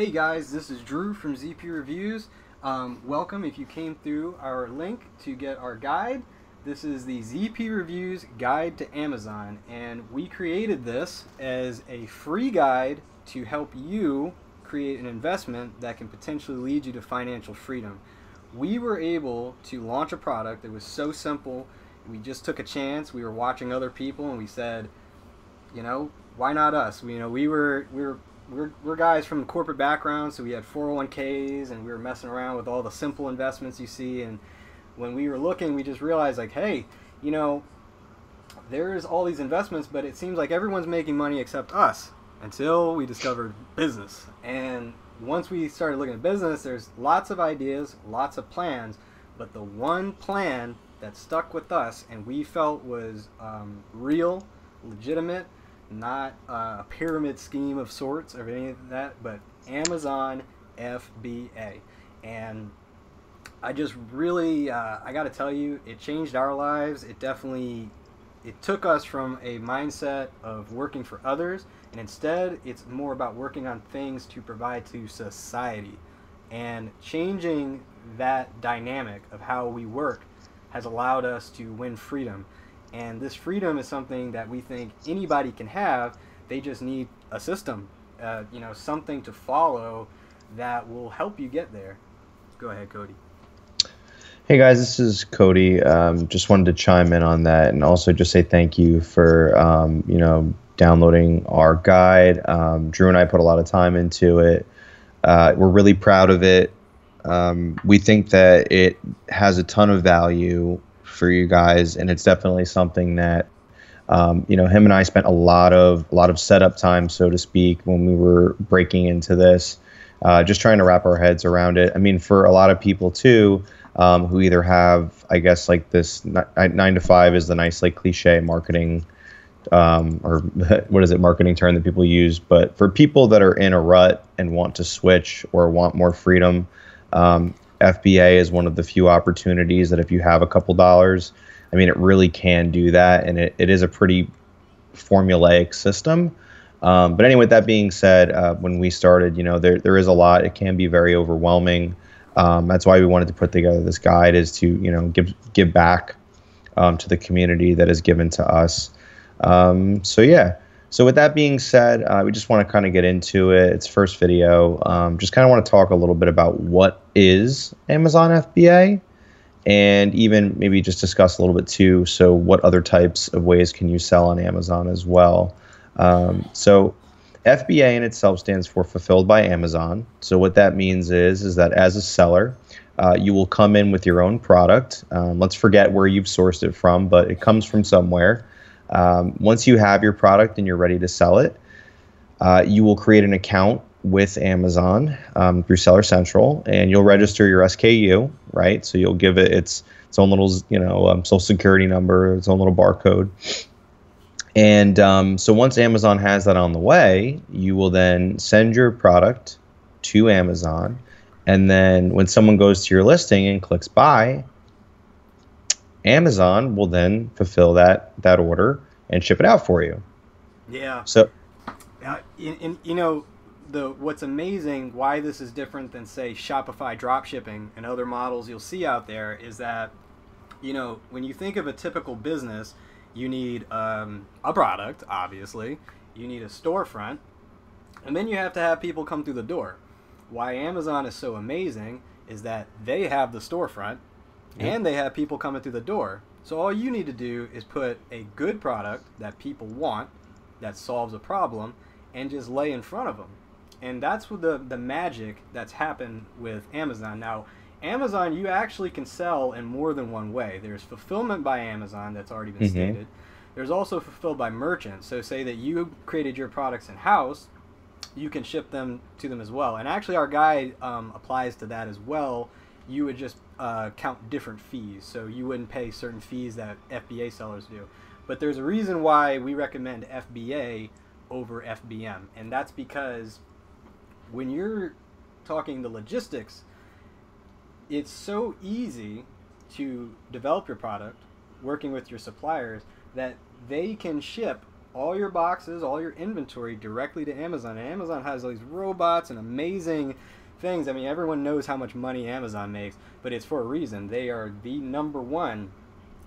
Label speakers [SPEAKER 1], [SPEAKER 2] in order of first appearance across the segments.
[SPEAKER 1] Hey guys, this is Drew from ZP Reviews. Welcome if you came through our link to get our guide. This is the ZP Reviews Guide to Amazon, and we created this as a free guide to help you create an investment that can potentially lead you to financial freedom. We were able to launch a product that was so simple. We just took a chance. We were watching other people and we said, why not us? We're guys from corporate backgrounds, so we had 401ks and we were messing around with all the simple investments you see. And when we were looking, we just realized, like, hey, there's all these investments, but it seems like everyone's making money except us, until we discovered business. And once we started looking at business, there's lots of ideas, lots of plans, but the one plan that stuck with us and we felt was real, legitimate, not a pyramid scheme of sorts or any of that, but Amazon FBA. And I just really, I got to tell you, it changed our lives. It took us from a mindset of working for others, and instead it's more about working on things to provide to society. And changing that dynamic of how we work has allowed us to win freedom. And this freedom is something that we think anybody can have. They just need a system, something to follow that will help you get there. Go ahead, Cody.
[SPEAKER 2] Hey guys, this is Cody. Just wanted to chime in on that and also just say thank you for, downloading our guide. Drew and I put a lot of time into it. We're really proud of it. We think that it has a ton of value for you guys, and it's definitely something that him and I spent a lot of setup time, so to speak, when we were breaking into this, just trying to wrap our heads around it. I mean, for a lot of people too, who either have, I guess, like this 9 to 5 is the nice, like, cliche marketing or what is it, marketing term that people use, but for people that are in a rut and want to switch or want more freedom, FBA is one of the few opportunities that if you have a couple dollars, I mean, it really can do that. And it is a pretty formulaic system. But anyway, with that being said, when we started, there is a lot. It can be very overwhelming. That's why we wanted to put together this guide, is to, give back to the community that is given to us. So with that being said, we just want to kind of get into it. It's first video. Just kind of want to talk a little bit about what is Amazon FBA, and even maybe just discuss a little bit too. So what other types of ways can you sell on Amazon as well? So FBA in itself stands for Fulfilled by Amazon. So what that means is that as a seller, you will come in with your own product. Let's forget where you've sourced it from, but it comes from somewhere. Once you have your product and you're ready to sell it, you will create an account with Amazon through Seller Central, and you'll register your SKU, right? So you'll give it its own little, social security number, its own little barcode. And so once Amazon has that on the way, you will then send your product to Amazon. And then when someone goes to your listing and clicks buy, Amazon will then fulfill that order and ship it out for you.
[SPEAKER 1] Yeah.
[SPEAKER 2] So,
[SPEAKER 1] what's amazing, why this is different than, say, Shopify dropshipping and other models you'll see out there, is that, when you think of a typical business, you need a product, obviously, you need a storefront, and then you have to have people come through the door. Why Amazon is so amazing is that they have the storefront, and they have people coming through the door. So all you need to do is put a good product that people want, that solves a problem, and just lay in front of them. And that's what the magic that's happened with Amazon. Now, Amazon, you actually can sell in more than one way. There's fulfillment by Amazon, that's already been stated. There's also fulfilled by merchants. So say that you created your products in-house, you can ship them to them as well. And actually our guide applies to that as well. You would just count different fees, so you wouldn't pay certain fees that FBA sellers do. But there's a reason why we recommend FBA over FBM, and that's because when you're talking the logistics, it's so easy to develop your product working with your suppliers that they can ship all your boxes, all your inventory directly to Amazon. And Amazon has all these robots and amazing things. I mean, everyone knows how much money Amazon makes, but it's for a reason. They are the number one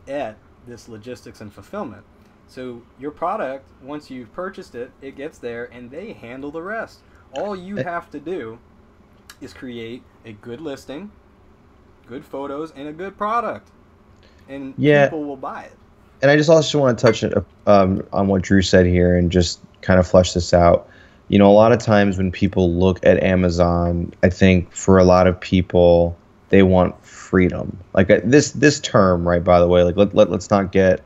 [SPEAKER 1] at this logistics and fulfillment. So your product, once you've purchased it, it gets there and they handle the rest. All you have to do is create a good listing, good photos, and a good product, and people will buy it.
[SPEAKER 2] And I just also want to touch on what Drew said here and just kind of flesh this out. You know, a lot of times when people look at Amazon, I think for a lot of people, they want freedom. Like this term, right? By the way, like let's not get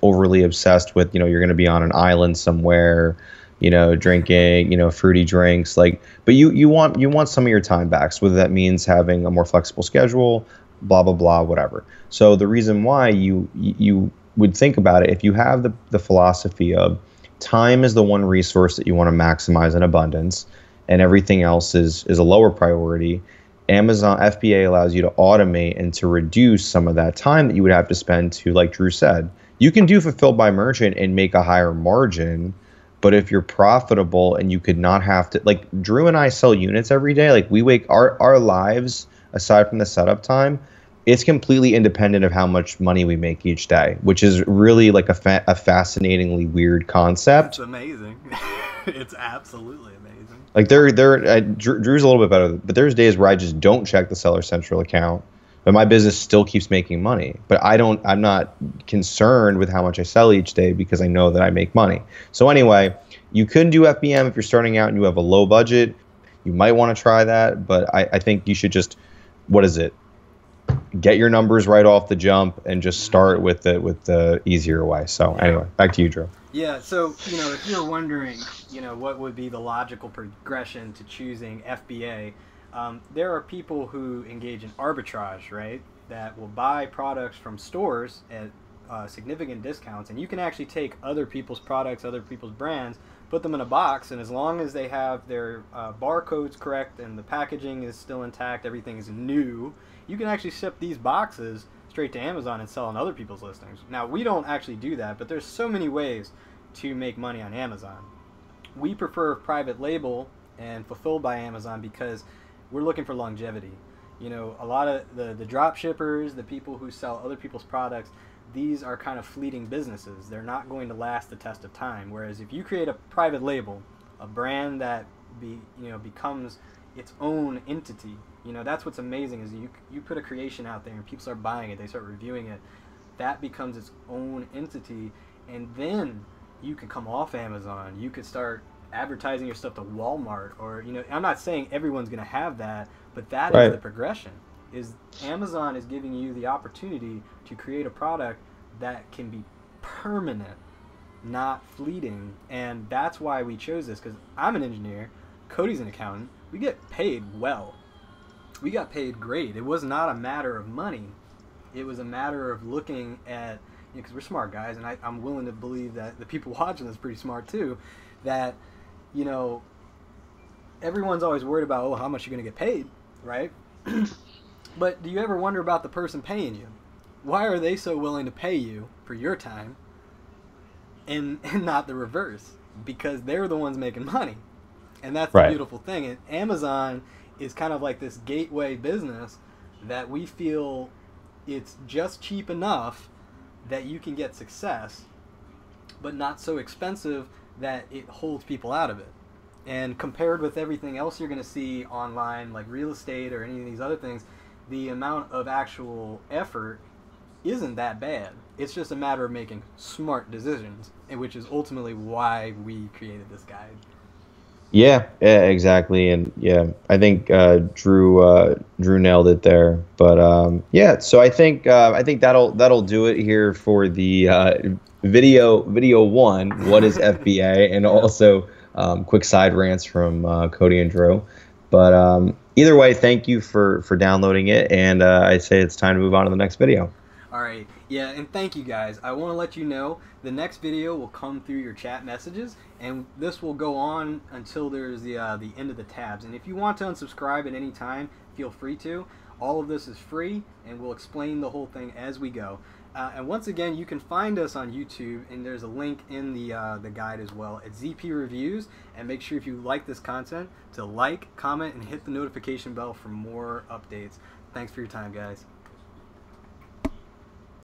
[SPEAKER 2] overly obsessed with, you know, you're going to be on an island somewhere, you know, drinking, you know, fruity drinks, like, but you want some of your time back. So whether that means having a more flexible schedule, blah blah blah, whatever. So the reason why you would think about it, if you have the philosophy of time is the one resource that you want to maximize in abundance, and everything else is a lower priority. Amazon FBA allows you to automate and to reduce some of that time that you would have to spend to, like Drew said, you can do fulfilled by merchant and make a higher margin. But if you're profitable and you could not have to, like Drew and I sell units every day, like we wake our lives, aside from the setup time, it's completely independent of how much money we make each day, which is really like a fascinatingly weird concept.
[SPEAKER 1] It's amazing. It's absolutely amazing.
[SPEAKER 2] Like Drew's a little bit better, but there's days where I just don't check the Seller Central account, but my business still keeps making money. But I'm not concerned with how much I sell each day because I know that I make money. So anyway, you could do FBM if you're starting out and you have a low budget. You might want to try that, but I think you should just, get your numbers right off the jump and just start with the easier way. So anyway, back to you, Drew.
[SPEAKER 1] Yeah, so, you know, if you're wondering, you know, what would be the logical progression to choosing FBA, there are people who engage in arbitrage, right, that will buy products from stores at significant discounts, and you can actually take other people's products, other people's brands, put them in a box, and as long as they have their barcodes correct and the packaging is still intact, everything is new, you can actually ship these boxes straight to Amazon and sell on other people's listings. Now, we don't actually do that, but there's so many ways to make money on Amazon. We prefer private label and fulfilled by Amazon because we're looking for longevity. You know, a lot of the drop shippers, the people who sell other people's products, these are kind of fleeting businesses. They're not going to last the test of time. Whereas if you create a private label, a brand that becomes its own entity, you know, that's what's amazing is you put a creation out there and people start buying it, they start reviewing it, that becomes its own entity, and then you can come off Amazon. You could start advertising your stuff to Walmart, or, you know, I'm not saying everyone's going to have that, but that is the progression. Is Amazon is giving you the opportunity to create a product that can be permanent, not fleeting, and that's why we chose this, because I'm an engineer, Cody's an accountant, we get paid well. We got paid great. It was not a matter of money. It was a matter of looking at, because we're smart guys, and I'm willing to believe that the people watching this are pretty smart too, that, you know, everyone's always worried about, oh, how much you're going to get paid, right? But do you ever wonder about the person paying you? Why are they so willing to pay you for your time and not the reverse? Because they're the ones making money. And that's the beautiful thing. And Amazon is kind of like this gateway business that we feel it's just cheap enough that you can get success, but not so expensive that it holds people out of it. And compared with everything else you're going to see online, like real estate or any of these other things, the amount of actual effort isn't that bad. It's just a matter of making smart decisions, and which is ultimately why we created this guide.
[SPEAKER 2] Yeah, exactly, and yeah, I think Drew nailed it there. But yeah, so I think that'll do it here for the video one. What is FBA, and also quick side rants from Cody and Drew. But either way, thank you for downloading it, and I'd say it's time to move on to the next video.
[SPEAKER 1] All right, yeah, and thank you guys. I want to let you know the next video will come through your chat messages, and this will go on until there's the end of the tabs. And if you want to unsubscribe at any time, feel free to. All of this is free, and we'll explain the whole thing as we go. And once again, you can find us on YouTube, and there's a link in the guide as well at ZP Reviews. And make sure if you like this content to like, comment, and hit the notification bell for more updates. Thanks for your time, guys.